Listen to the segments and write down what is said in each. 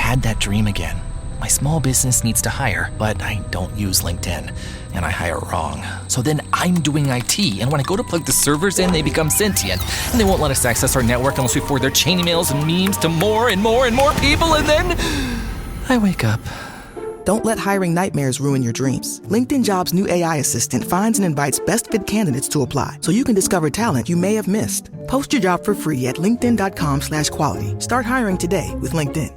had that dream again. My small business needs to hire, but I don't use LinkedIn, and I hire wrong. So then I'm doing IT, and when I go to plug the servers in, they become sentient, and they won't let us access our network unless we forward their chain emails and memes to more and more and more people, and then I wake up. Don't let hiring nightmares ruin your dreams. LinkedIn Jobs' new AI assistant finds and invites best fit candidates to apply, so you can discover talent you may have missed. Post your job for free at linkedin.com/quality. Start hiring today with LinkedIn.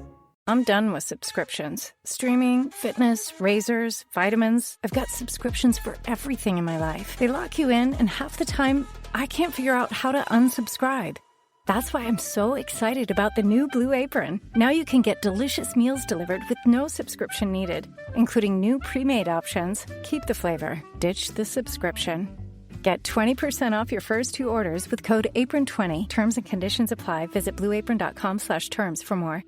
I'm done with subscriptions. Streaming, fitness, razors, vitamins. I've got subscriptions for everything in my life. They lock you in, and half the time, I can't figure out how to unsubscribe. That's why I'm so excited about the new Blue Apron. Now you can get delicious meals delivered with no subscription needed, including new pre-made options. Keep the flavor, ditch the subscription. Get 20% off your first 2 orders with code APRON20. Terms and conditions apply. Visit blueapron.com/terms for more.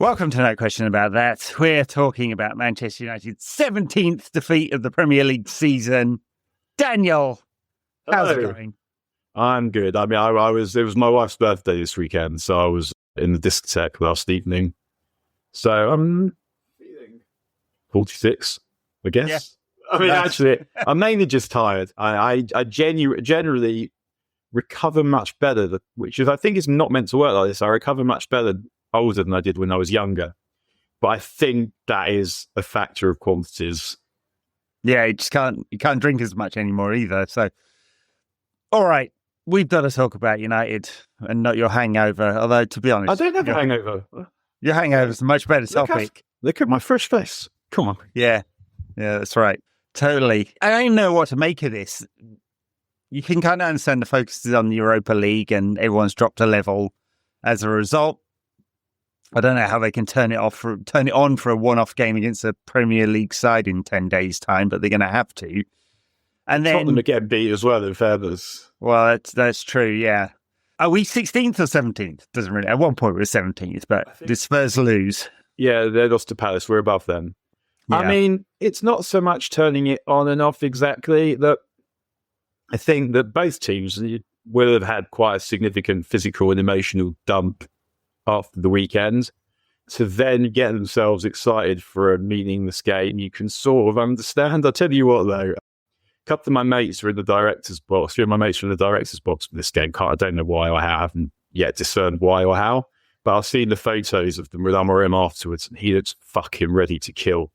Welcome to No Question About That. We're talking about Manchester United's 17th defeat of the Premier League season. Daniel, how's it going? I'm good. I mean, it was my wife's birthday this weekend, so I was in the discotheque last evening. So I'm feeling 46, I guess. Yeah. I mean, actually, I'm mainly just tired. I generally recover much better, which is, I think, is not meant to work like this. I recover much better older than I did when I was younger, but I think that is a factor of quantities. Yeah, you can't drink as much anymore either. So, all right, we've got to talk about United and not your hangover. Although, to be honest, I don't have a hangover. Your hangover is a much better topic. Look at my fresh face. Come on. Yeah, that's right. Totally. I don't know what to make of this. You can kind of understand the focus is on the Europa League, and everyone's dropped a level as a result. I don't know how they can turn it on for a one-off game against a Premier League side in 10 days' time, but they're going to have to. And then Tottenham are getting beat as well, in fairness. Well, that's true, yeah. Are we 16th or 17th? Doesn't really. At one point we were 17th, but the Spurs lose. Yeah, they lost to Palace. We're above them. Yeah. I mean, it's not so much turning it on and off exactly. That I think that both teams will have had quite a significant physical and emotional dump after the weekend, to then get themselves excited for a meaningless game. You can sort of understand. I'll tell you what, though, a couple of my mates were in the director's box. 3 of my mates were in the director's box for this game. I don't know why or how. I haven't yet discerned why or how, but I've seen the photos of them with Amorim afterwards, and he looks fucking ready to kill.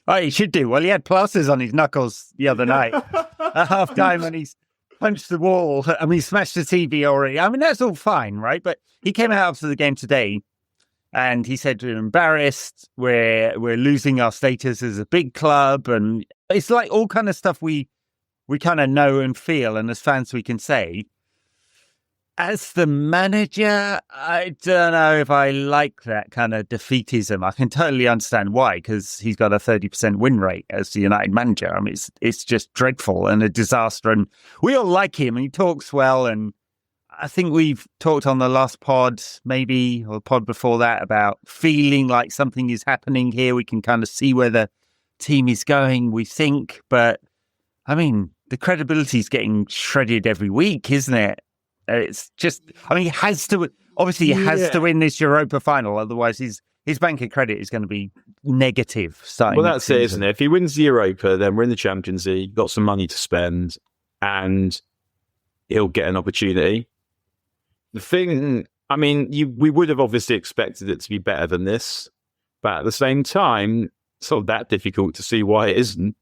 Oh, he should do. Well, he had plasters on his knuckles the other night at half time, and he's punched the wall. I mean, he smashed the TV already. I mean, that's all fine, right? But he came out after the game today and he said we're embarrassed. We're losing our status as a big club. And it's like all kind of stuff we kind of know and feel. And as fans, we can say. As the manager, I don't know if I like that kind of defeatism. I can totally understand why, because he's got a 30% win rate as the United manager. I mean, it's just dreadful and a disaster. And we all like him, and he talks well. And I think we've talked on the last pod, maybe, or the pod before that, about feeling like something is happening here. We can kind of see where the team is going, we think. But, I mean, the credibility is getting shredded every week, isn't it? It's just, I mean, he has to win this Europa final. Otherwise, his bank of credit is going to be negative. Well, that's it, isn't it? If he wins the Europa, then we're in the Champions League, got some money to spend, and he'll get an opportunity. The thing, I mean, we would have obviously expected it to be better than this, but at the same time, it's not that difficult to see why it isn't.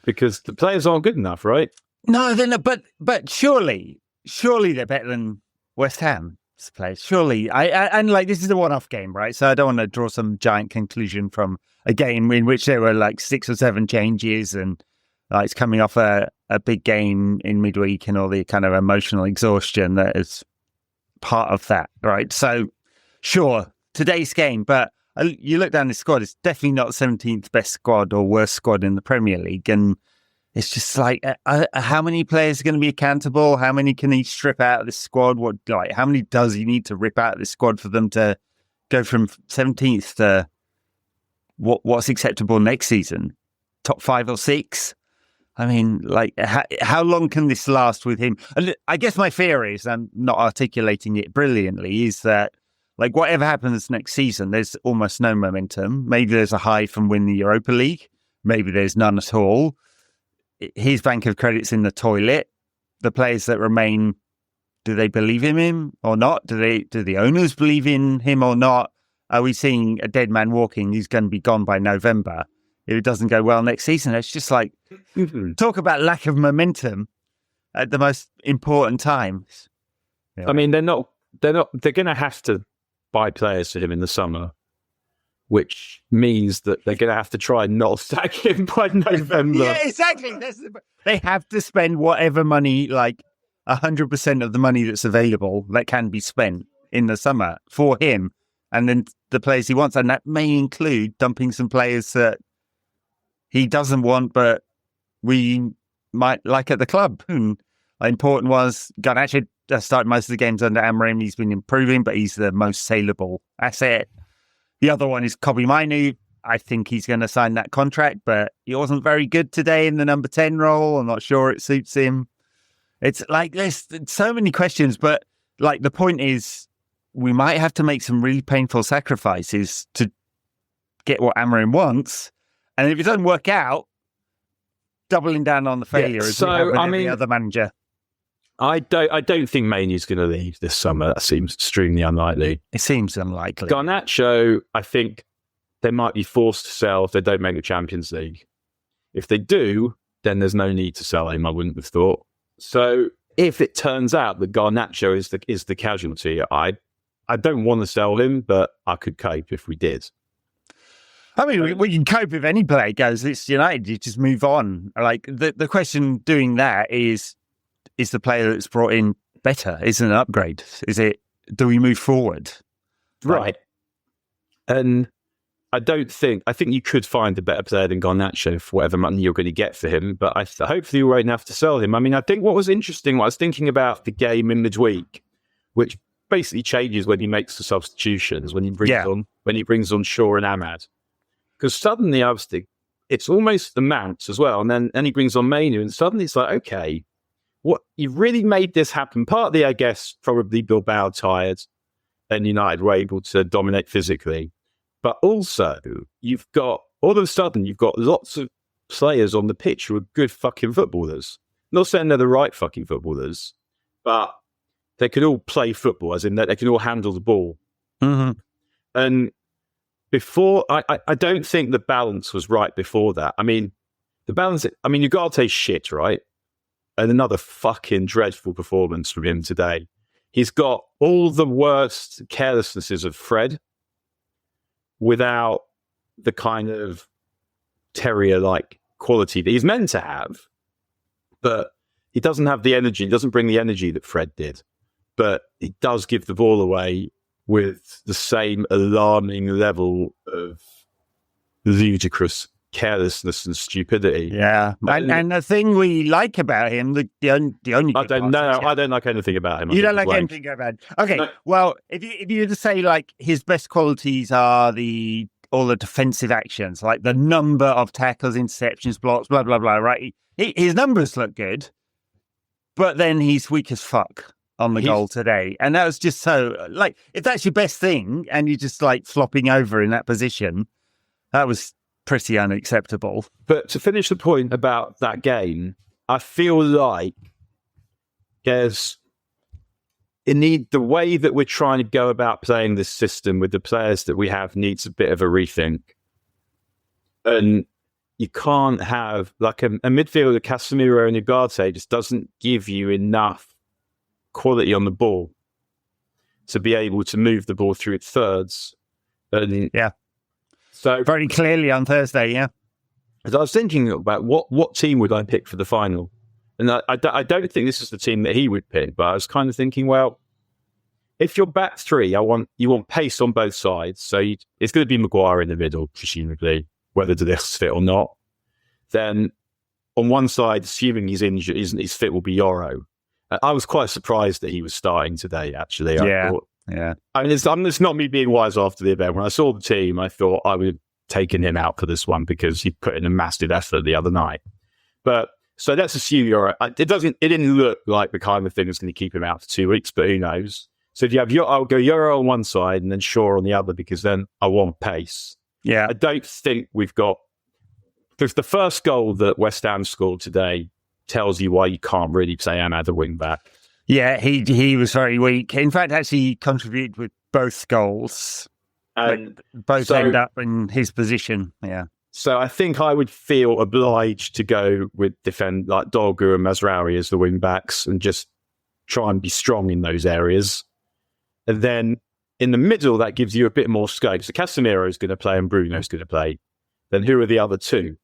Because the players aren't good enough, right? No, they're not, but surely they're better than West Ham's players. Surely. And like, this is a one-off game, right? So I don't want to draw some giant conclusion from a game in which there were like 6 or 7 changes and like it's coming off a big game in midweek and all the kind of emotional exhaustion that is part of that, right? So sure, today's game, but you look down the squad, it's definitely not 17th best squad or worst squad in the Premier League. And it's just like, how many players are going to be accountable? How many can he strip out of this squad? How many does he need to rip out of this squad for them to go from 17th to what's acceptable next season? Top 5 or 6? I mean, like, how long can this last with him? And I guess my fear is, I'm not articulating it brilliantly, is that, like, whatever happens next season, there's almost no momentum. Maybe there's a high from winning the Europa League. Maybe there's none at all. His bank of credit's in the toilet. The players that remain, do they believe in him or not? Do the owners believe in him or not? Are we seeing a dead man walking? He's going to be gone by November if it doesn't go well next season. It's just like, talk about lack of momentum at the most important times. Yeah. I mean, they're going to have to buy players for him in the summer, which means that they're going to have to try and not sack him by November. Yeah, exactly. They have to spend whatever money, like 100% of the money that's available that can be spent in the summer for him, and then the players he wants. And that may include dumping some players that he doesn't want, but we might like at the club. And important was Garnacho started most of the games under Amorim. He's been improving, but he's the most saleable asset. The other one is Kobe Mainu. I think he's going to sign that contract, but he wasn't very good today in the number 10 role. I'm not sure it suits him. It's like there's so many questions, but like the point is we might have to make some really painful sacrifices to get what Amorim wants. And if it doesn't work out, doubling down on the failure as we have with every other manager. I don't think Mainu's going to leave this summer. That seems extremely unlikely. It seems unlikely. Garnacho, I think they might be forced to sell if they don't make the Champions League. If they do, then there's no need to sell him, I wouldn't have thought. So if it turns out that Garnacho is the casualty, I don't want to sell him, but I could cope if we did. I mean, we can cope if any player goes. It's United. You just move on. Like the question doing that is the player that's brought in better? Is it an upgrade? Do we move forward? Right. And I think you could find a better player than Garnacho for whatever money you're going to get for him, but hopefully you won't have to sell him. I mean, I think what was interesting, what I was thinking about the game in midweek, which basically changes when he makes the substitutions, when he brings on Shaw and Ahmad. Because suddenly I was thinking, it's almost the Mounts as well, and then he brings on Mainu, and suddenly it's like, okay, what you've really made this happen. Partly, I guess, probably Bilbao tired, and United were able to dominate physically. But also, you've got lots of players on the pitch who are good fucking footballers. Not saying they're the right fucking footballers, but they could all play football, as in that they can all handle the ball. Mm-hmm. And before, I don't think the balance was right before that. I mean, Ugarte's shit, right? And another fucking dreadful performance from him today. He's got all the worst carelessnesses of Fred without the kind of terrier-like quality that he's meant to have. But he doesn't have the energy, he doesn't bring the energy that Fred did. But he does give the ball away with the same alarming level of ludicrous carelessness and stupidity. Yeah. And the thing we like about him, the only I don't like anything about him. You don't like anything about him. Okay. No. Well, if you were to say like his best qualities are all the defensive actions, like the number of tackles, interceptions, blocks, blah, blah, blah, right? His numbers look good, but then he's weak as fuck on the goal today. And that was just so, like, if that's your best thing and you're just like flopping over in that position, that was pretty unacceptable. But to finish the point about that game, I feel like the way that we're trying to go about playing this system with the players that we have needs a bit of a rethink. And you can't have like a midfielder, Casemiro and Ugarte just doesn't give you enough quality on the ball to be able to move the ball through its thirds. And so very clearly on Thursday, yeah. As I was thinking about what team would I pick for the final, and I don't think this is the team that he would pick, but I was kind of thinking, well, if you're back three, you want pace on both sides. So it's going to be Maguire in the middle, presumably, whether this fit or not. Then on one side, assuming he's injured, his fit will be Yoro. I was quite surprised that he was starting today, actually. Yeah. I mean, it's not me being wise after the event. When I saw the team, I thought I would have taken him out for this one because he put in a massive effort the other night. But so let's assume Yoro. It didn't look like the kind of thing that's going to keep him out for 2 weeks, but who knows? So if you have I'll go Yoro on one side and then Shaw on the other because then I want pace. Yeah. I don't think we've got. Because the first goal that West Ham scored today tells you why you can't really say Ahmad a wing back. Yeah, he was very weak. In fact, actually, he contributed with both goals. And both end up in his position. Yeah. So I think I would feel obliged to go with defend like Dorgu and Mazraoui as the wing backs and just try and be strong in those areas. And then in the middle, that gives you a bit more scope. So Casemiro is going to play and Bruno's going to play. Then who are the other two?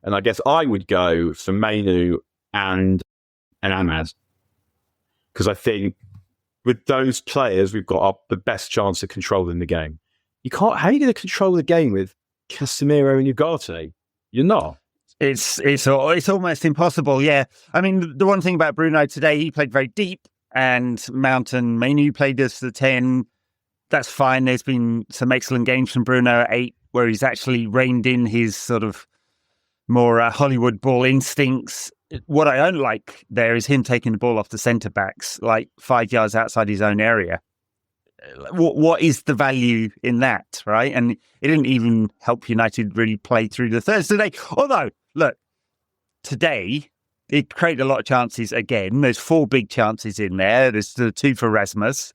And I guess I would go for Mainu and Ahmad. Because I think with those players, we've got the best chance of controlling the game. How are you going to control the game with Casemiro and Ugarte? You're not. It's almost impossible, yeah. I mean, the one thing about Bruno today, he played very deep, and Mount and Mainu played as the 10. That's fine. There's been some excellent games from Bruno at 8, where he's actually reined in his sort of more Hollywood ball instincts. What I don't like there is him taking the ball off the centre-backs, like 5 yards outside his own area. What is the value in that, right? And it didn't even help United really play through the thirds today. Although, look, today, it created a lot of chances again. There's 4 big chances in there. There's the 2 for Rasmus,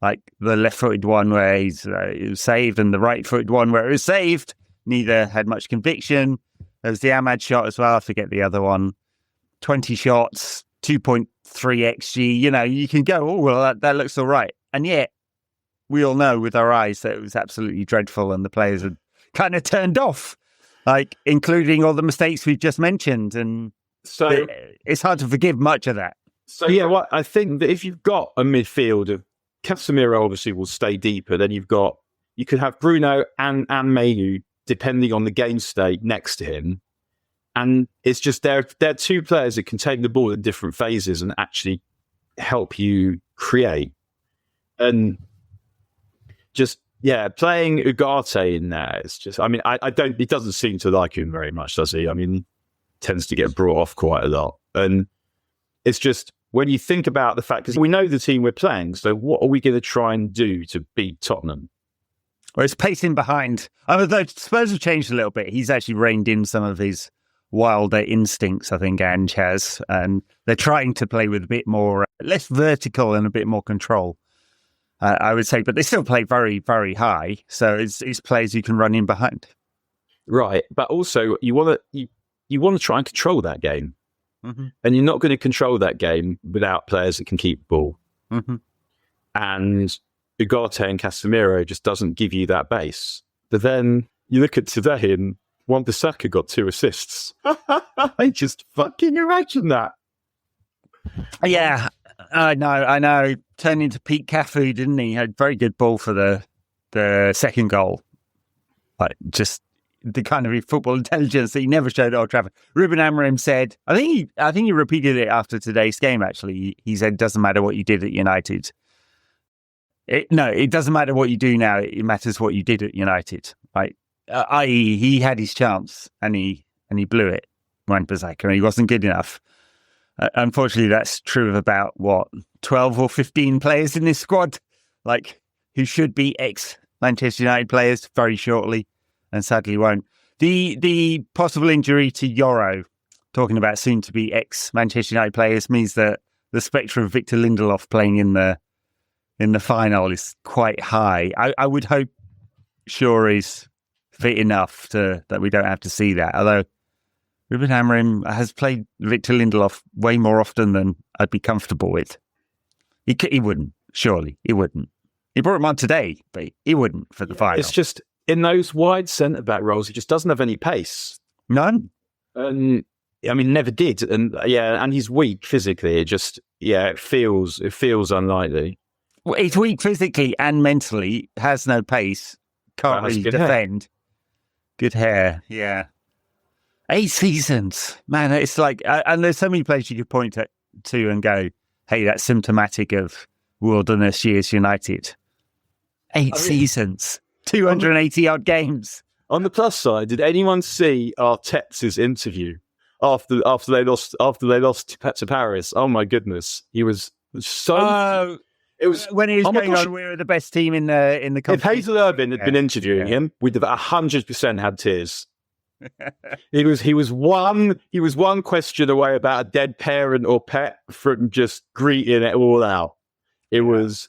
like the left-footed one where it was saved and the right-footed one where it was saved. Neither had much conviction. There was the Ahmad shot as well. I forget the other one. 20 shots, 2.3 XG. You know, you can go, oh, well, that looks all right. And yet, we all know with our eyes that it was absolutely dreadful and the players had kind of turned off, like including all the mistakes we've just mentioned. And so it's hard to forgive much of that. So, yeah, I think that if you've got a midfield of Casemiro, obviously will stay deeper, then you could have Bruno and Mainu, depending on the game state, next to him. And it's just they're 2 players that can take the ball in different phases and actually help you create. And just, playing Ugarte in there, it's just, I mean, he doesn't seem to like him very much, does he? I mean, he tends to get brought off quite a lot. And it's just, when you think about the fact, because we know the team we're playing, so what are we going to try and do to beat Tottenham? Well, it's pacing behind. Although Spurs have changed a little bit. He's actually reined in some of his wilder instincts, I think, Ange has. And they're trying to play with a bit more, less vertical and a bit more control. I would say, but they still play very, very high. So it's players you can run in behind. Right. But also you want to try and control that game. Mm-hmm. And you're not going to control that game without players that can keep the ball. Mm-hmm. And Ugarte and Casemiro just doesn't give you that base. But then you look at today and Wan-Bissaka got 2 assists. I just fucking imagine that. Yeah. I know. Turned into Pete Cafu, didn't he? Had very good ball for the second goal. Like just the kind of football intelligence that he never showed at Old Trafford. Ruben Amorim said, I think he repeated it after today's game. Actually, he said, "Doesn't matter what you did at United. It doesn't matter what you do now. It matters what you did at United." Right? I.e., he had his chance and he blew it. Wan-Bissaka, he wasn't good enough. Unfortunately, that's true of about, 12 or 15 players in this squad, like, who should be ex-Manchester United players very shortly, and sadly won't. The possible injury to Yoro, talking about soon-to-be ex-Manchester United players, means that the spectre of Victor Lindelof playing in the final is quite high. I would hope Shaw is fit enough that we don't have to see that, although Ruben Amorim has played Victor Lindelof way more often than I'd be comfortable with. He wouldn't, surely. He wouldn't. He brought him on today, but he wouldn't for the final. It's just, in those wide centre-back roles, he just doesn't have any pace. None. I mean, never did. And he's weak physically. It just, it feels unlikely. He's weak physically and mentally, has no pace, can't really defend. Good hair, yeah. 8 seasons, man. It's like, and there's so many players you could point to and go, hey, that's symptomatic of wilderness years United. 8 seasons, 280 odd games. On the plus side, did anyone see Arteta's interview after they lost to Paris? Oh my goodness, he was so. It was when he was going on. We were the best team in the competition. If Hazel Urban had been interviewing him, we'd have 100% had tears. He was one question away about a dead parent or pet from just greeting it all out. It was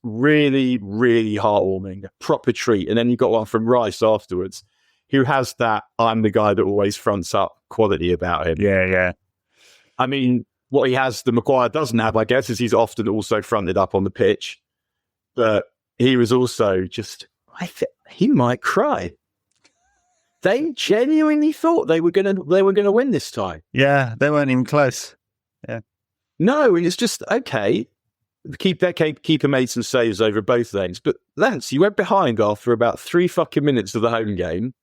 really, really heartwarming, a proper treat. And then you got one from Rice afterwards, who has that I'm the guy that always fronts up quality about him. Yeah. I mean, what he has that Maguire doesn't have, I guess, is he's often also fronted up on the pitch. But he was also just, he might cry. They genuinely thought they were gonna win this time. Yeah, they weren't even close. Yeah. No, and it's just okay. Keeper made some saves over both lanes, but Lance, you went behind after about 3 fucking minutes of the home game,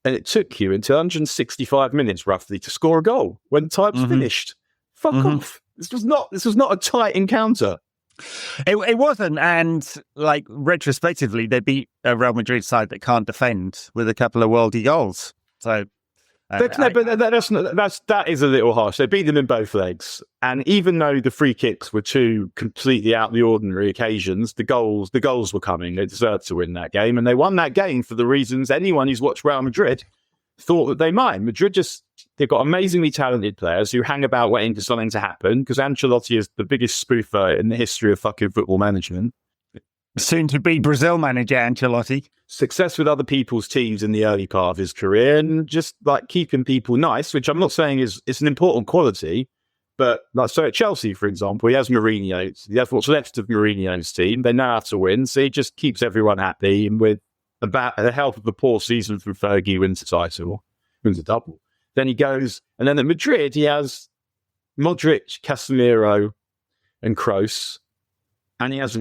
and it took you until 165 minutes roughly to score a goal when time's finished. Fuck off! This was not a tight encounter. It wasn't, and like retrospectively, they beat a Real Madrid side that can't defend with a couple of worldy goals. So. That is a little harsh. They beat them in both legs, and even though the free kicks were 2 completely out of the ordinary occasions, the goals were coming. They deserved to win that game, and they won that game for the reasons anyone who's watched Real Madrid thought that they might. Madrid they've got amazingly talented players who hang about waiting for something to happen because Ancelotti is the biggest spoofer in the history of fucking football management. Soon to be Brazil manager Ancelotti. Success with other people's teams in the early part of his career and just like keeping people nice, which I'm not saying it's an important quality, but like so at Chelsea, for example, he has Mourinho. He has what's left of Mourinho's team. They know how to win, so he just keeps everyone happy. And with about the help of the poor season from Fergie, wins the title, wins a double. Then he goes, and then at Madrid he has Modric, Casemiro, and Kroos, and he has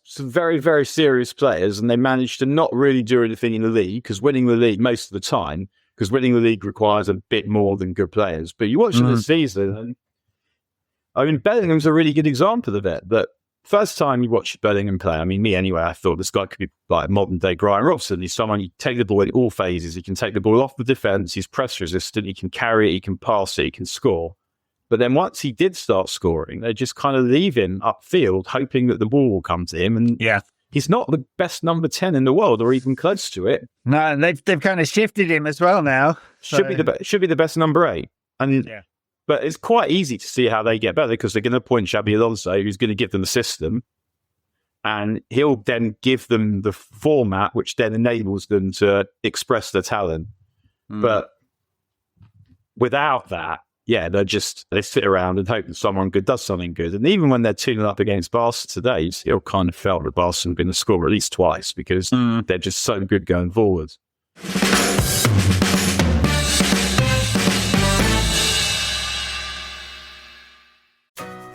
some very, very serious players, and they managed to not really do anything in the league, because winning the league most of the time, because winning the league requires a bit more than good players. But you watch the season, and I mean, Bellingham's a really good example of it. But first time you watch Bellingham play, I mean, me anyway, I thought this guy could be like modern day Brian Robson. He's someone you take the ball in all phases. He can take the ball off the defence. He's press resistant. He can carry it. He can pass it. He can score. But then once he did start scoring, they just kind of leave him upfield, hoping that the ball will come to him. And he's not the best number 10 in the world, or even close to it. No, and they've kind of shifted him as well now. So. Should be the best number 8. But it's quite easy to see how they get better, because they're going to appoint Xabi Alonso, who's going to give them a system, and he'll then give them the format, which then enables them to express their talent. But without that, they sit around and hope that someone good does something good. And even when they're 2-0 up against Barca today, you still kind of felt that Barca had been the score at least twice, because they're just so good going forward.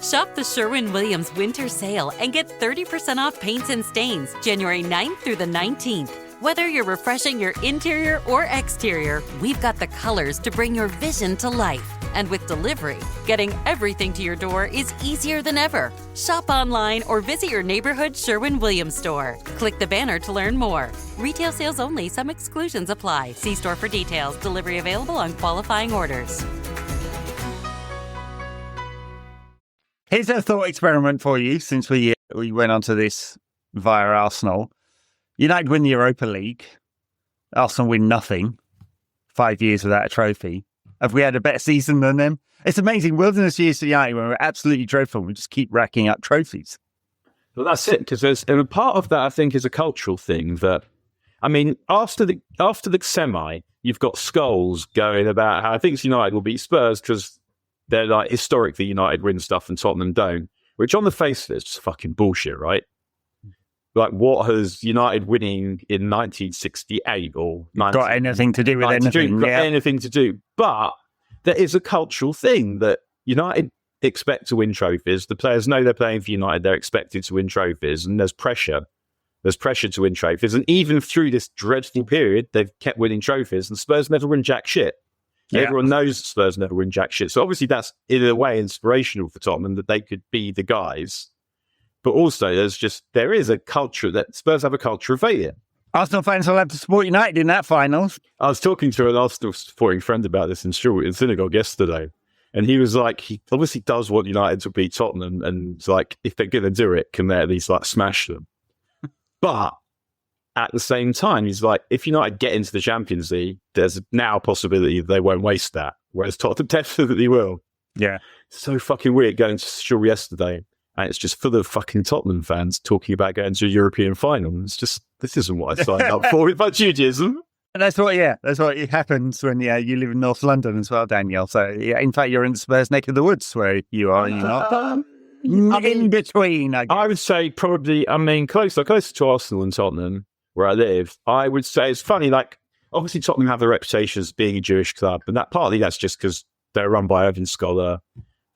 Shop the Sherwin-Williams Winter Sale and get 30% off paints and stains January 9th through the 19th. Whether you're refreshing your interior or exterior, we've got the colors to bring your vision to life. And with delivery, getting everything to your door is easier than ever. Shop online or visit your neighborhood Sherwin-Williams store. Click the banner to learn more. Retail sales only. Some exclusions apply. See store for details. Delivery available on qualifying orders. Here's a thought experiment for you, since we went onto this via Arsenal. United win the Europa League. Arsenal win nothing. 5 years without a trophy. Have we had a better season than them? It's amazing. Wilderness years to United, when we're absolutely dreadful, we just keep racking up trophies. Well, that's it, because a part of that, I think, is a cultural thing. That, I mean, after the semi, you've got Scholes going about how I think United will beat Spurs because they're like historically United win stuff and Tottenham don't. Which on the face of it is just fucking bullshit, right? Like, what has United winning in 1968 or got anything to do with anything? Got anything to do? But there is a cultural thing that United expect to win trophies. The players know they're playing for United. They're expected to win trophies, and there's pressure. There's pressure to win trophies. And even through this dreadful period, they've kept winning trophies, and Spurs never win jack shit. Yeah. Everyone knows Spurs never win jack shit. So obviously that's, in a way, inspirational for Tottenham that they could be the guys. But also, there is a culture that Spurs have a culture of failure. Arsenal fans will have to support United in that final. I was talking to an Arsenal supporting friend about this in synagogue yesterday, and he was like, he obviously does want United to beat Tottenham, and like, if they're going to do it, can they at least like smash them? But at the same time, he's like, if United get into the Champions League, there's now a possibility that they won't waste that, whereas Tottenham definitely will. Yeah. So fucking weird going to Shaw yesterday, and it's just full of fucking Tottenham fans talking about going to a European final. It's just, this isn't what I signed up for with my Judaism. And that's what happens when you live in North London as well, Daniel. So, yeah, in fact, you're in the Spurs neck of the woods where you are, you're not. In between, I guess. I would say probably, closer to Arsenal and Tottenham, where I live. I would say it's funny, like, obviously Tottenham have the reputation as being a Jewish club, and that partly that's just because they're run by Irving Scholar.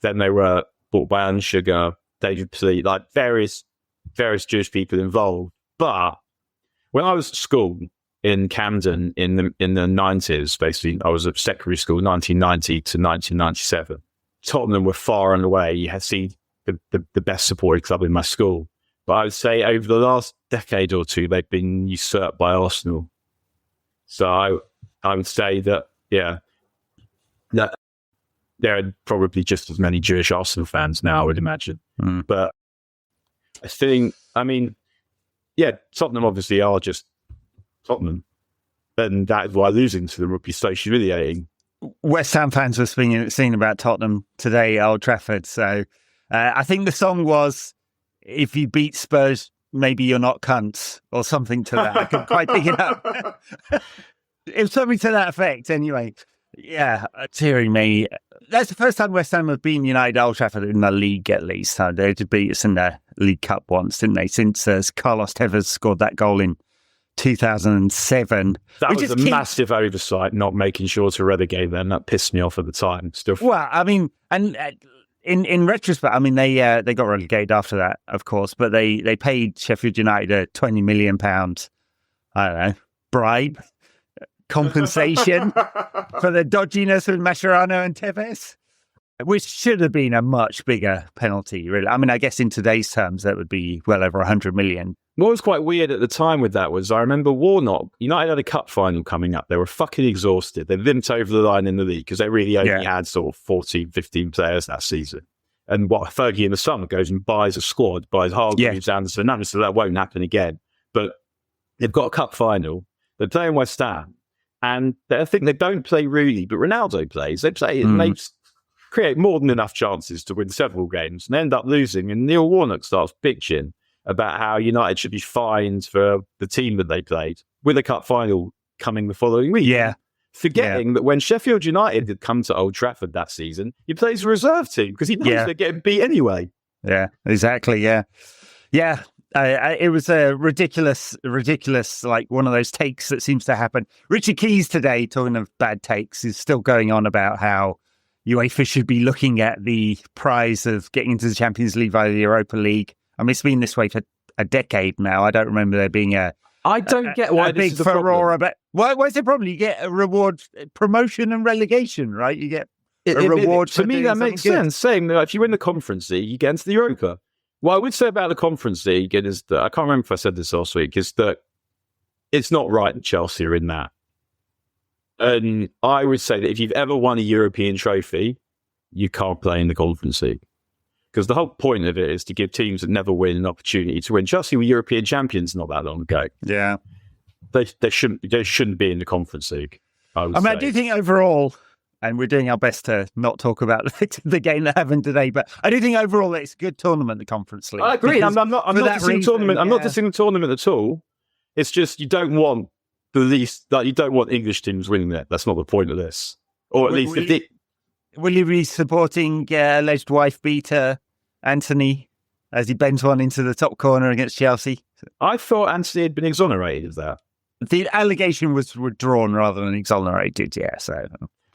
Then they were bought by Alan Sugar, David Pleat, like various Jewish people involved. But when I was at school in Camden in the 90s, basically, I was at secondary school, 1990 to 1997. Tottenham were far and away. You had seen the best supported club in my school. But I would say over the last decade or two, they've been usurped by Arsenal. So I would say that, that there are probably just as many Jewish Arsenal fans now, I would imagine. But I think, Tottenham obviously are just Tottenham. And that is why losing to them would be so humiliating. West Ham fans were singing about Tottenham today at Old Trafford. So I think the song was, if you beat Spurs, maybe you're not cunts, or something to that. I couldn't quite pick it up. It was something to that effect anyway. Yeah, tearing me. That's the first time West Ham have been United at Old Trafford in the league, at least. They had to beat us in the League Cup once, didn't they? Since Carlos Tevez scored that goal in 2007. That was a massive oversight, not making sure to relegate them. That pissed me off at the time. Still. Well, and in retrospect, they got relegated after that, of course, but they paid Sheffield United a £20 million, I don't know, bribe, compensation for the dodginess with Mascherano and Tevez, which should have been a much bigger penalty, really. I guess in today's terms, that would be well over 100 million. What was quite weird at the time with that was I remember Warnock, United had a cup final coming up. They were fucking exhausted. They limped over the line in the league because they really only had sort of 14, 15 players that season. And Fergie in the summer goes and buys a squad, buys Hargreaves, Anderson, so that won't happen again. But they've got a cup final. They're playing West Ham. And I think they don't play really, but Ronaldo plays. They play and they create more than enough chances to win several games and end up losing. And Neil Warnock starts bitching about how United should be fined for the team that they played, with a cup final coming the following week. Yeah. Forgetting that when Sheffield United had come to Old Trafford that season, he plays a reserve team because he knows they're getting beat anyway. Yeah, exactly. Yeah. Yeah. It was a ridiculous, like one of those takes that seems to happen. Richard Keys today, talking of bad takes, is still going on about how UEFA should be looking at the prize of getting into the Champions League via the Europa League. It's been this way for a decade now. I don't remember there being I don't get why this big is a furore problem. about. Why is it problem? You get a reward, promotion and relegation, right? You get a reward. For me, that makes sense. Saying that if you win the Conference League, you get into the Europa. What I would say about the Conference League is that, I can't remember if I said this last week, is that it's not right that Chelsea are in that. And I would say that if you've ever won a European trophy, you can't play in the Conference League. Because the whole point of it is to give teams that never win an opportunity to win. Chelsea were European champions not that long ago. Yeah. They shouldn't be in the Conference League, I do think overall, and we're doing our best to not talk about the game that happened today, but I do think overall it's a good tournament, the Conference League. I agree. I'm not dissing the tournament. I'm not dissing the tournament at all. It's just you don't want you don't want English teams winning it. That's not the point of this. Or at least will you be supporting alleged wife beater Antony as he bends one into the top corner against Chelsea? I thought Antony had been exonerated of that. The allegation was withdrawn rather than exonerated, yeah. So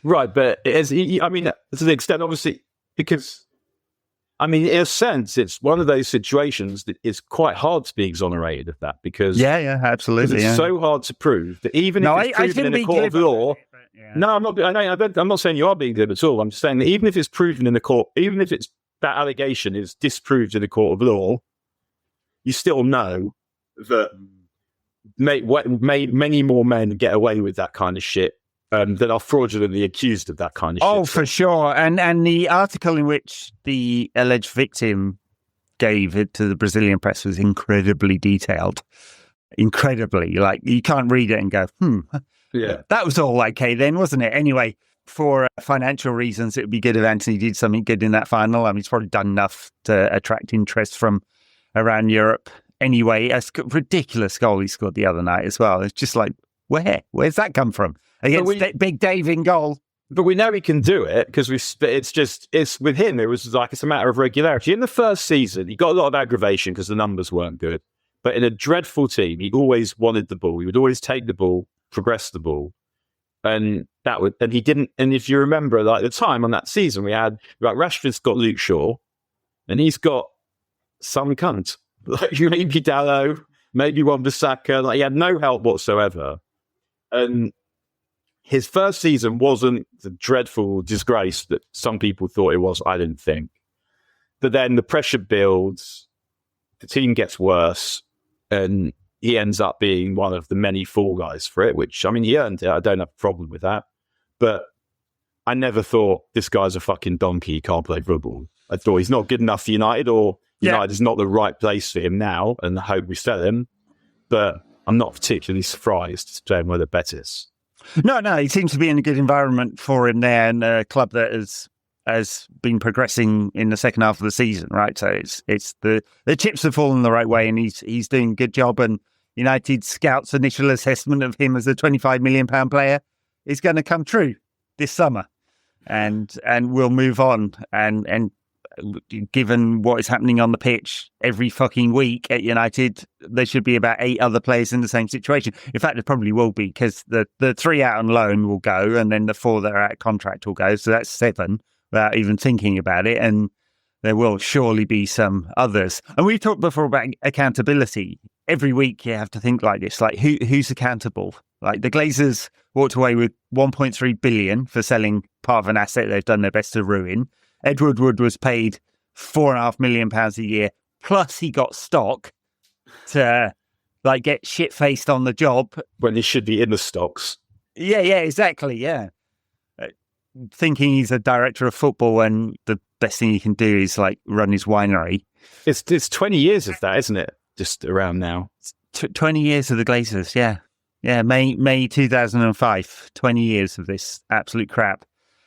right, but to the extent, obviously, because I mean, in a sense, it's one of those situations that it's quite hard to be exonerated of that because absolutely, it's so hard to prove that even if it's proven in a court of law. No, I'm not. I'm not saying you are being glib at all. I'm just saying that even if it's proven in the court, even if it's that allegation is disproved in a court of law, you still know that many more men get away with that kind of shit that are fraudulently accused of that kind of shit. Oh, for sure. And the article in which the alleged victim gave it to the Brazilian press was incredibly detailed. Incredibly. Like, you can't read it and go, yeah, that was all okay then, wasn't it? Anyway, for financial reasons, it would be good if Antony did something good in that final. I mean, he's probably done enough to attract interest from around Europe. Anyway, a ridiculous goal he scored the other night as well. It's just like, where's that come from? Against Big Dave in goal. But we know he can do it because it's with him. It was like it's a matter of regularity. In the first season, he got a lot of aggravation because the numbers weren't good. But in a dreadful team, he always wanted the ball. He would always take the ball, progress the ball, and he didn't. And if you remember, like the time on that season, we had Rashford's got Luke Shaw, and he's got some cunt like maybe Dallo, maybe Wan-Bissaka. Like he had no help whatsoever, and his first season wasn't the dreadful disgrace that some people thought it was. I didn't think. But then the pressure builds, the team gets worse, and he ends up being one of the many fall guys for it, which, I mean, he earned it. I don't have a problem with that. But I never thought this guy's a fucking donkey. He can't play football. I thought he's not good enough for United, or United is not the right place for him now, and I hope we sell him. But I'm not particularly surprised to stay with the Betis. No, he seems to be in a good environment for him there, and a club that has been progressing in the second half of the season, right? So it's the chips have fallen the right way, and he's doing a good job. And United scouts' initial assessment of him as a £25 million player is going to come true this summer, and we'll move on. And given what is happening on the pitch every fucking week at United, there should be about 8 other players in the same situation. In fact, there probably will be, because the 3 out on loan will go, and then the 4 that are out of contract will go. So that's 7 without even thinking about it. And there will surely be some others. And we've talked before about accountability. Every week you have to think like this, like who's accountable? Like the Glazers walked away with 1.3 billion for selling part of an asset they've done their best to ruin. Ed Woodward was paid £4.5 million a year, plus he got stock to like get shit-faced on the job. When he should be in the stocks. Yeah, exactly, yeah. Thinking he's a director of football and the best thing he can do is like run his winery. It's 20 years of that, isn't it? Just around now. 20 years of the Glazers, yeah. Yeah, May 2005, 20 years of this absolute crap.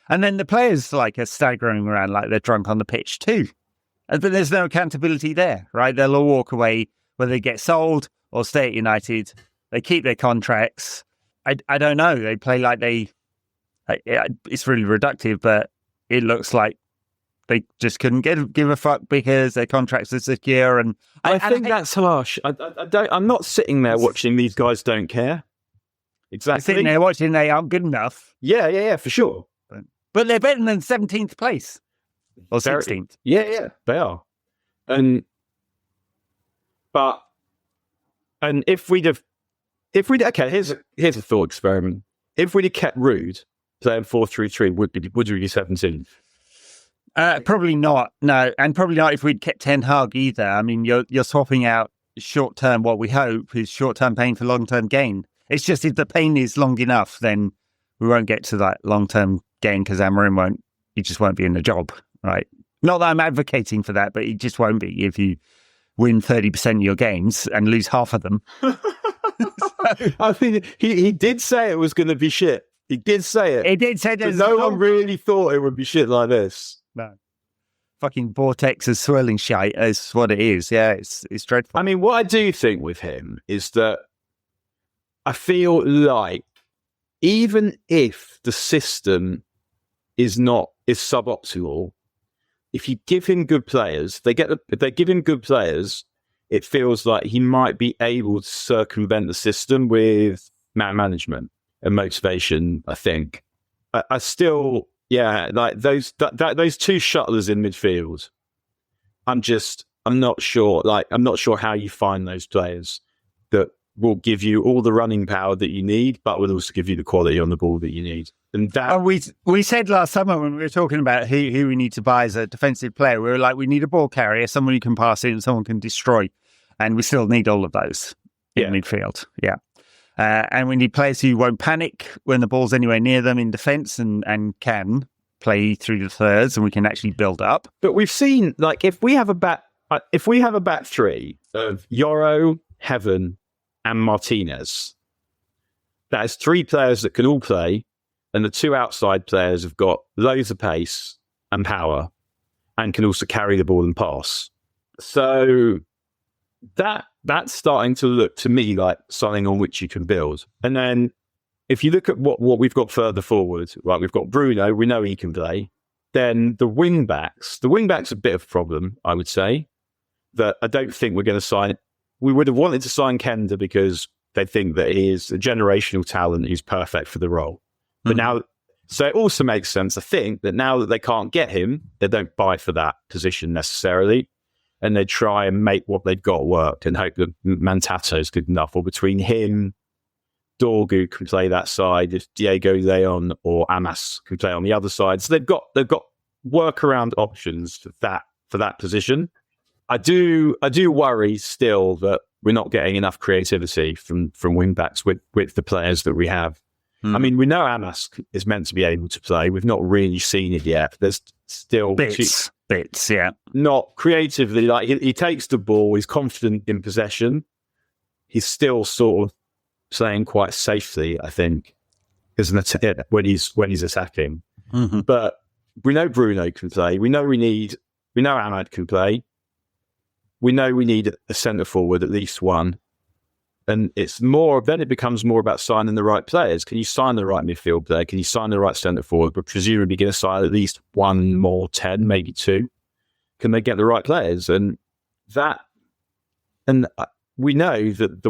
And then the players like are staggering around like they're drunk on the pitch too. But there's no accountability there, right? They'll all walk away, whether they get sold or stay at United. They keep their contracts. I don't know. They play like it's really reductive, but it looks like they just couldn't give a fuck because their contracts are secure. And I think that's harsh. I'm not sitting there watching these guys don't care. Exactly. I'm sitting there watching they aren't good enough. Yeah, for sure. But they're better than 17th place. Or 16th. Yeah, they are. And if we'd okay, here's a thought experiment. If we'd have kept Rude playing 4-3-3, would we be 17th? Probably not. No, and probably not if we'd kept Ten Hag either. I mean, you're swapping out short term. What we hope is short term pain for long term gain. It's just if the pain is long enough, then we won't get to that long term gain because Amorim he just won't be in the job, right? Not that I'm advocating for that, but he just won't be if you win 30% of your games and lose half of them. I think he did say it was going to be shit. He did say it. He did say that. No one really thought it would be shit like this. No. Fucking vortex of swirling shite is what it is. Yeah, it's dreadful. I mean, what I do think with him is that I feel like even if the system is suboptimal, if you give him good players, if they give him good players, it feels like he might be able to circumvent the system with man management and motivation. I think I still, like those 2 shuttlers in midfield, I'm not sure. Like, I'm not sure how you find those players that will give you all the running power that you need, but will also give you the quality on the ball that you need. And that we said last summer when we were talking about who we need to buy as a defensive player, we were like, we need a ball carrier, someone who can pass in and someone can destroy. And we still need all of those in midfield. Yeah. And we need players who won't panic when the ball's anywhere near them in defence and can play through the thirds, and we can actually build up. But we've seen, like, if we have a back three of Yoro, Heaven, and Martinez, that is 3 players that can all play, and the 2 outside players have got loads of pace and power, and can also carry the ball and pass. So that's starting to look to me like something on which you can build. And then if you look at what we've got further forward, right, we've got Bruno, we know he can play. Then the wing backs are a bit of a problem, I would say, that I don't think we're going to sign. We would have wanted to sign Kenda because they think that he is a generational talent who's perfect for the role. But now, so it also makes sense, I think, that now that they can't get him, they don't buy for that position necessarily. And they try and make what they've got work and hope that Mantato is good enough. Or between him, Dorgu can play that side, if Diego Leon or Amas can play on the other side. So they've got workaround options for that position. I do worry still that we're not getting enough creativity from wing backs with the players that we have. I mean, we know Amas is meant to be able to play. We've not really seen it yet. There's still bits, yeah. Not creatively, like he takes the ball, he's confident in possession. He's still sort of playing quite safely, I think, when he's attacking. But we know Bruno can play. We know Ahmad can play. We know we need a centre forward, at least one. And then it becomes more about signing the right players. Can you sign the right midfield player? Can you sign the right centre forward? But presumably going to sign at least 1 more 10, maybe 2. Can they get the right players? And we know that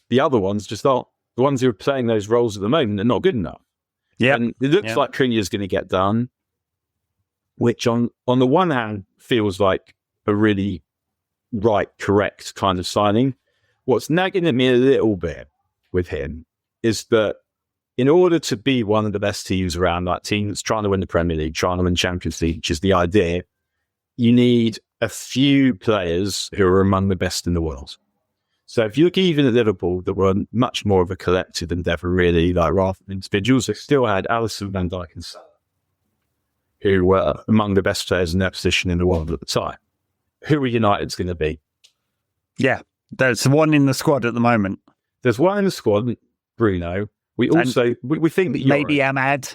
the other ones just aren't, the ones who are playing those roles at the moment are not good enough. Yeah. And it looks like Cunha's going to get done, which on the one hand feels like a really correct kind of signing. What's nagging at me a little bit with him is that in order to be one of the best teams around, that team that's trying to win the Premier League, trying to win Champions League, which is the idea, you need a few players who are among the best in the world. So if you look even at Liverpool, that were much more of a collective endeavour, really, like rather than individuals, they still had Alisson, Van Dijk and Salah, who were among the best players in their position in the world at the time. Who are United's going to be? Yeah. There's one in the squad at the moment. There's one in the squad, Bruno. We also we think that maybe Ahmad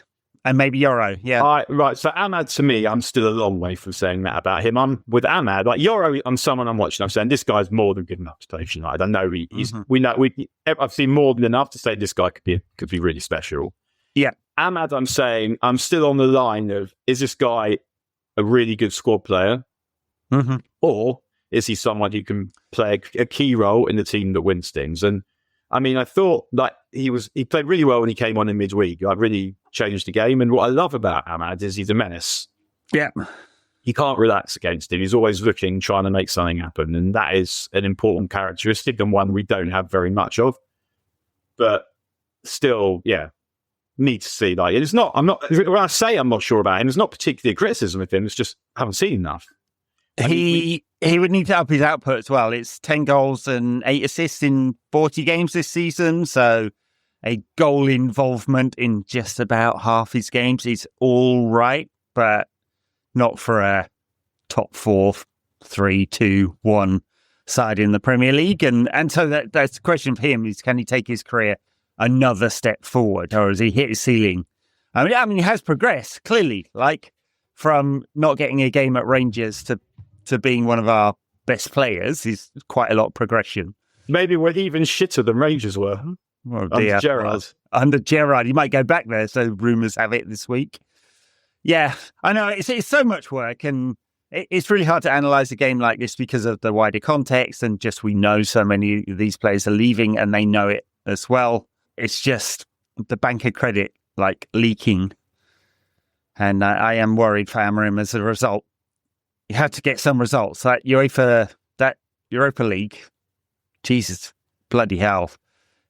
and maybe Yoro. Yeah, right. So Ahmad, to me, I'm still a long way from saying that about him. I'm with Ahmad, like Yoro. I'm someone I'm watching. I'm saying this guy's more than good enough to play for United. I know he's. We know I've seen more than enough to say this guy could be really special. Yeah, Ahmad, I'm saying I'm still on the line of, is this guy a really good squad player, or is he someone who can play a key role in the team that wins things? And I mean, I thought like he played really well when he came on in midweek. Like really changed the game. And what I love about Ahmad is he's a menace. Yeah. You can't relax against him. He's always looking, trying to make something happen. And that is an important characteristic and one we don't have very much of. But still, need to see. Like when I say I'm not sure about him, it's not particularly a criticism of him. It's just I haven't seen enough. He would need to up his output as well. It's 10 goals and 8 assists in 40 games this season. So a goal involvement in just about half his games is all right, but not for a top 4, 3, 2, 1 side in the Premier League. And so that's the question for him is, can he take his career another step forward, or has he hit his ceiling? I mean, he has progressed, clearly, like from not getting a game at Rangers to being one of our best players is quite a lot of progression. Maybe we're even shitter than Rangers were. Under Gerrard. Under Gerrard. He might go back there, so rumours have it this week. Yeah, I know. It's so much work, and it's really hard to analyse a game like this because of the wider context, and just we know so many of these players are leaving, and they know it as well. It's just the bank of credit, like, leaking. And I am worried for Amorim as a result. you have to get some results. That Europa League, Jesus, bloody hell.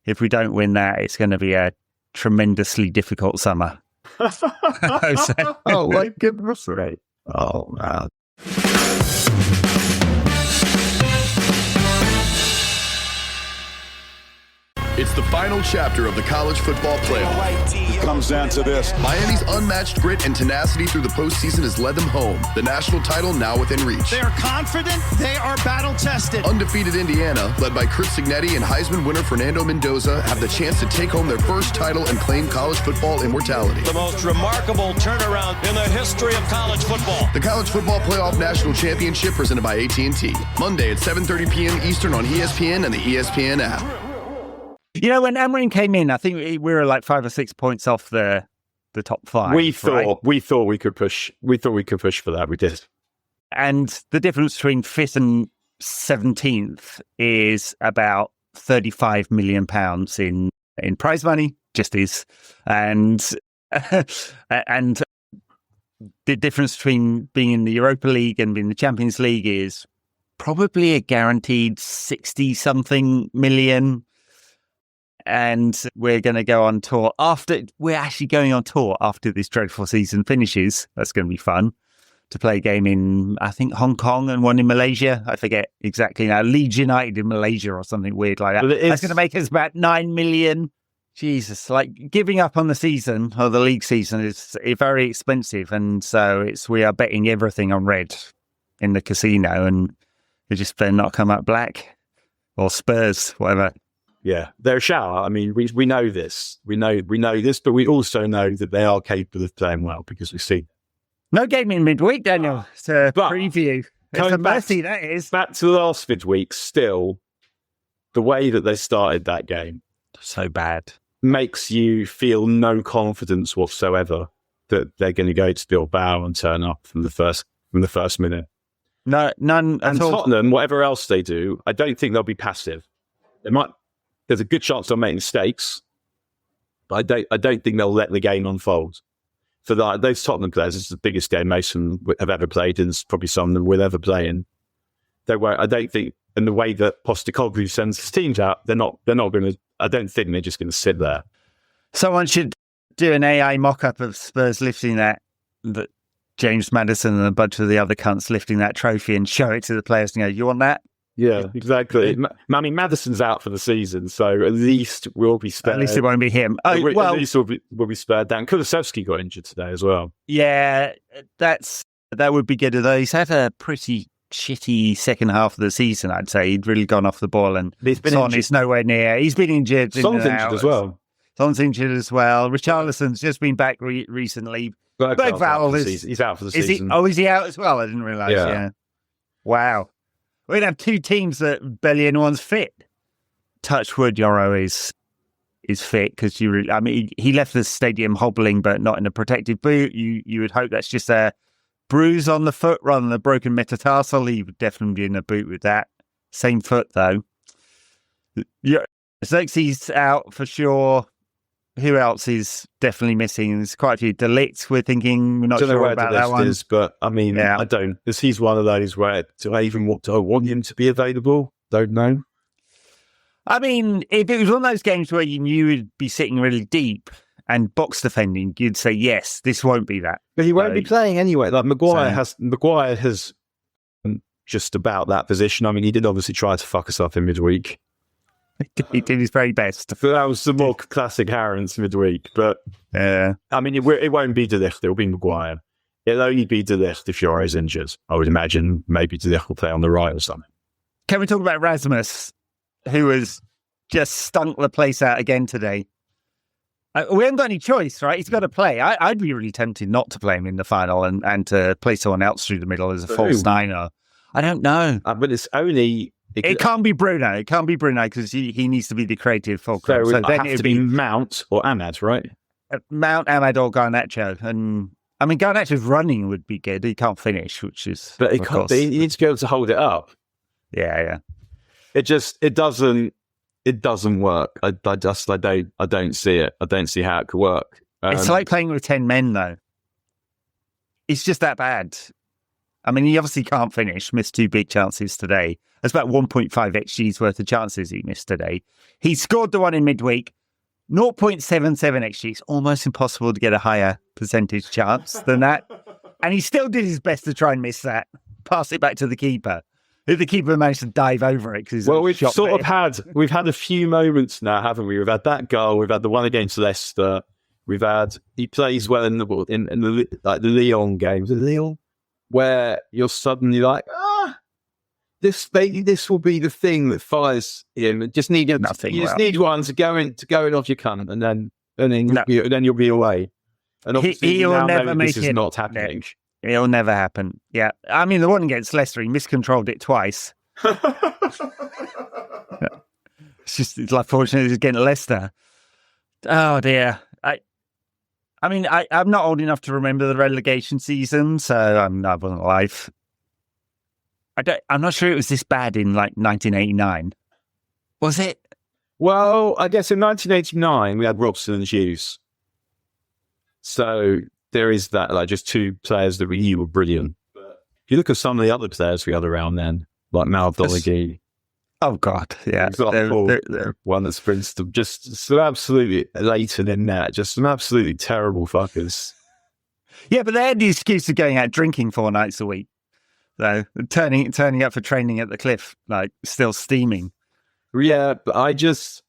If we don't win that, it's going to be a tremendously difficult summer. Oh, my goodness. Right. Oh, man. It's the final chapter of the college football playoff. It comes down to this. Miami's unmatched grit and tenacity through the postseason has led them home. The national title now within reach. They are confident. They are battle-tested. Undefeated Indiana, led by Chris Signetti and Heisman winner Fernando Mendoza, have the chance to take home their first title and claim college football immortality. The most remarkable turnaround in the history of college football. The College Football Playoff National Championship presented by AT&T. Monday at 7:30 p.m. Eastern on ESPN and the ESPN app. You know, when Amorim came in, I think we were like 5 or 6 points off the top 5. We thought we could push. We thought we could push for that. We did. And the difference between 5th and 17th is about £35 million in prize money, just is. And and the difference between being in the Europa League and being in the Champions League is probably a guaranteed 60-something million. And we're going to go on tour we're actually going on tour after this dreadful season finishes. That's going to be fun to play a game in, I think, Hong Kong and one in Malaysia. I forget exactly now. Leeds United in Malaysia or something weird like that. That's going to make us about 9 million. Jesus, like giving up on the season or the league season is very expensive. And so we are betting everything on red in the casino, and they just better not come up black or Spurs, whatever. Yeah, they're a shower. I mean, we know this. We know this, but we also know that they are capable of playing well because we've seen. No game in midweek, Daniel, to preview. It's a mercy, that is. Back to the last midweek, still, the way that they started that game. So bad. Makes you feel no confidence whatsoever that they're going to go to Bilbao and turn up from the first minute. No, none at all. Tottenham, whatever else they do, I don't think they'll be passive. There's a good chance they'll make mistakes, but I don't think they'll let the game unfold. For those Tottenham players, this is the biggest game most of them have ever played, and it's probably some of them will ever play in. They won't. I don't think, in the way that Postecoglou sends his teams out, they're not going to. I don't think they're just going to sit there. Someone should do an AI mock-up of Spurs lifting that James Maddison and a bunch of the other cunts lifting that trophy and show it to the players and go, "You want that?" Yeah, exactly. I mean, Madison's out for the season, so at least we'll be spared. At least it won't be him. At least we'll be spared down. Kulusevski got injured today as well. Yeah, that would be good. Although he's had a pretty shitty second half of the season, I'd say. He'd really gone off the ball, and Son is nowhere near. He's been injured. Son's injured as well. Son's injured as well. Richarlison's just been back recently. Bergvall he's out for the season. Is he out as well? I didn't realise. Yeah. Wow. We'd have two teams that barely anyone's fit. Touch wood, Yoro is fit because he left the stadium hobbling, but not in a protective boot. You would hope that's just a bruise on the foot rather than a broken metatarsal. He would definitely be in a boot with that. Same foot though. Xerxes out for sure. Who else is definitely missing? There's quite a few. Delict, we're thinking. We're not sure about that one. But I mean, yeah. I don't. Because he's one of those where do I want him to be available? Don't know. I mean, if it was one of those games where you knew you'd be sitting really deep and box defending, you'd say yes. This won't be that. But he won't be playing anyway. Like Maguire has just about that position. I mean, he did obviously try to fuck us up in midweek. He did his very best. But that was the more classic Harron's midweek. But I mean, it won't be De Ligt. It'll be Maguire. It'll only be De Ligt if Yoro's injured. I would imagine maybe De Ligt will play on the right or something. Can we talk about Rasmus, who has just stunk the place out again today? We haven't got any choice, right? He's got to play. I'd be really tempted not to play him in the final and to play someone else through the middle as a false niner. I don't know. But it's only... It can't be Bruno. It can't be Bruno because he needs to be the creative fulcrum. So then it would be Mount or Ahmad, right? Mount, Ahmad, or Garnacho. And I mean, Garnacho's running would be good. He can't finish, which is. But he needs to be able to hold it up. Yeah. It doesn't work. I don't see it. I don't see how it could work. It's like playing with 10 men, though. It's just that bad. I mean, he obviously can't finish, missed 2 big chances today. That's about 1.5 XG's worth of chances he missed today. He scored the one in midweek, 0.77 XG. It's almost impossible to get a higher percentage chance than that. And he still did his best to try and miss that, pass it back to the keeper. The keeper managed to dive over it. Well, we've had a few moments now, haven't we? We've had that goal, we've had the one against Leicester, he plays well in the Lyon games, where you're suddenly like, this will be the thing that fires him. Just need need one to go in off your cunt, and then you'll be away. And obviously he'll never make this is not happening. It'll never happen. Yeah, I mean the one against Leicester, he miscontrolled it twice. It's like fortunately he's getting Leicester. Oh dear. I'm not old enough to remember the relegation season, so I wasn't alive. I'm not sure it was this bad in like 1989. Was it? Well, I guess in 1989 we had Robson and Hughes. So there is that, like just 2 players that we knew were brilliant. But if you look at some of the other players we had around then, like Mal Donaghy. Oh God, yeah. One that sprints to just some absolutely latent in that, just some absolutely terrible fuckers. Yeah, but they had the excuse of going out drinking 4 nights a week. So turning up for training at the Cliff, like still steaming. Yeah, but that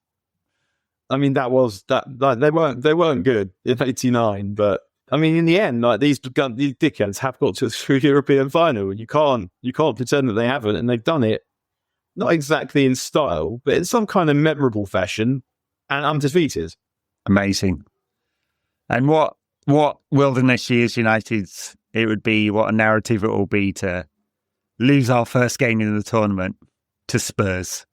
was that. Like, they weren't good in '89, but I mean, in the end, like these dickheads have got to the European final, and you can't pretend that they haven't, and they've done it. Not exactly in style, but in some kind of memorable fashion, and undefeated. Amazing. And what Wilderness Years United's it would be, what a narrative it will be to lose our first game in the tournament to Spurs.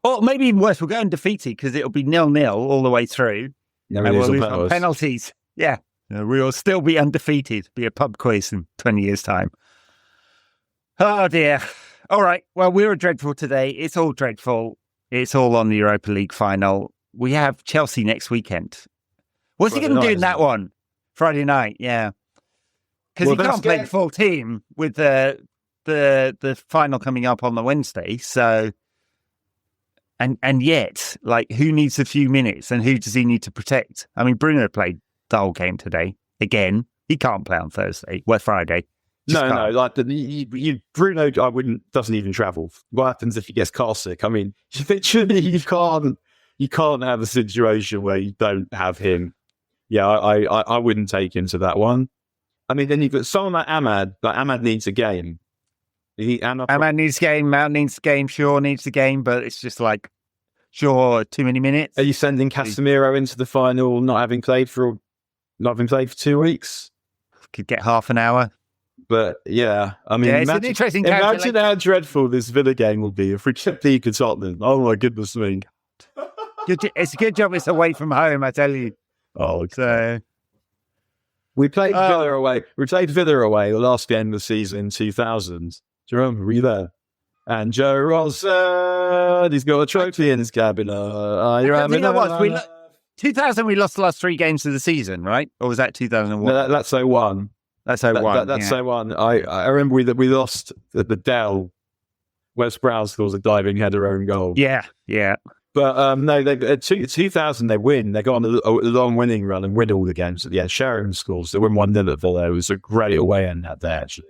Or maybe even worse, we'll go undefeated because it'll be 0-0 all the way through. And we'll lose on penalties. Yeah. We'll still be undefeated. Be a pub quiz in 20 years' time. Oh, dear. All right. Well, we're dreadful today. It's all dreadful. It's all on the Europa League final. We have Chelsea next weekend. What's he going to do in that one? Friday night, yeah. Because he can't play the full team with the final coming up on the Wednesday. So, and yet, like, who needs a few minutes and who does he need to protect? I mean, Bruno played the whole game today. Again, he can't play on Thursday. Well, Friday. No. Like Bruno, doesn't even travel. What happens if he gets car sick? I mean, literally, you can't have a situation where you don't have him. Yeah, I wouldn't take him to that one. I mean, then you've got someone like Ahmad. But Ahmad needs a game. Ahmad needs a game. Mount needs a game. Shaw needs a game, but it's just like, Shaw, too many minutes. Are you sending Casemiro into the final, not having played for 2 weeks? Could get half an hour. But yeah, I mean, imagine how dreadful this Villa game will be if we kept League in Scotland. Oh my goodness me! It's a good job it's away from home, I tell you. Oh, so we played Villa away. We played Villa away the last game of the season in 2000. Do you remember? Were you there? And Joe Ross, he's got a trophy in his cabinet. 2000, we lost the last 3 games of the season, right? Or was that 2001? No, that's 01. That's 01. That's 01. I remember we lost at the Dell. Wes Brown scores a diving header own goal. Yeah. But no, 2000 they win. They go on a long winning run and win all the games at the end. Sharon scores. They win 1-0 at Villa. It was a great away end that day, actually.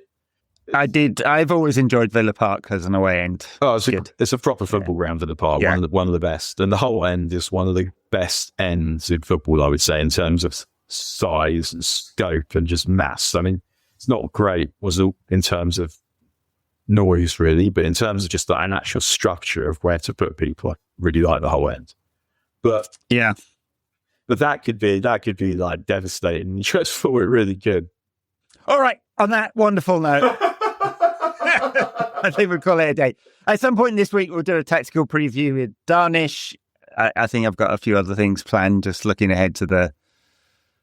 I've always enjoyed Villa Park as an away end. Oh, it's a proper football ground, Villa Park. Yeah. One of the best. And the whole end is one of the best ends in football, I would say, in terms of size and scope and just mass. I mean, it's not great, in terms of noise, really, but in terms of just an actual structure of where to put people, I really like the whole end. But yeah, but that could be like devastating and stressful. It really could. All right, on that wonderful note, I think we'll call it a day. At some point this week, we'll do a tactical preview with Darnish. I think I've got a few other things planned, just looking ahead to the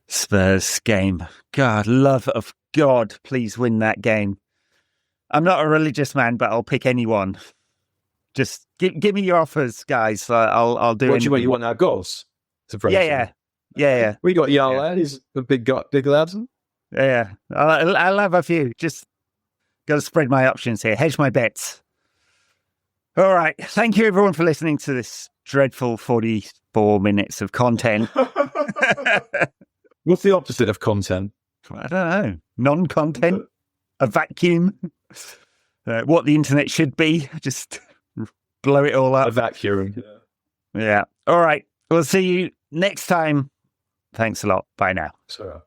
Spurs game. God, love of God, please win that game. I'm not a religious man, but I'll pick anyone. Just give me your offers, guys. I'll do it. What do you want our goals? Yeah. We got Yala. He's a big lad. Yeah. I'll have a few. Just Got to spread my options here, hedge my bets. All right. Thank you, everyone, for listening to this dreadful 44 minutes of content. What's the opposite of content? I don't know. Non-content? A vacuum? What the internet should be? Just blow it all up. A vacuum. Yeah. All right. We'll see you next time. Thanks a lot. Bye now. Sorry.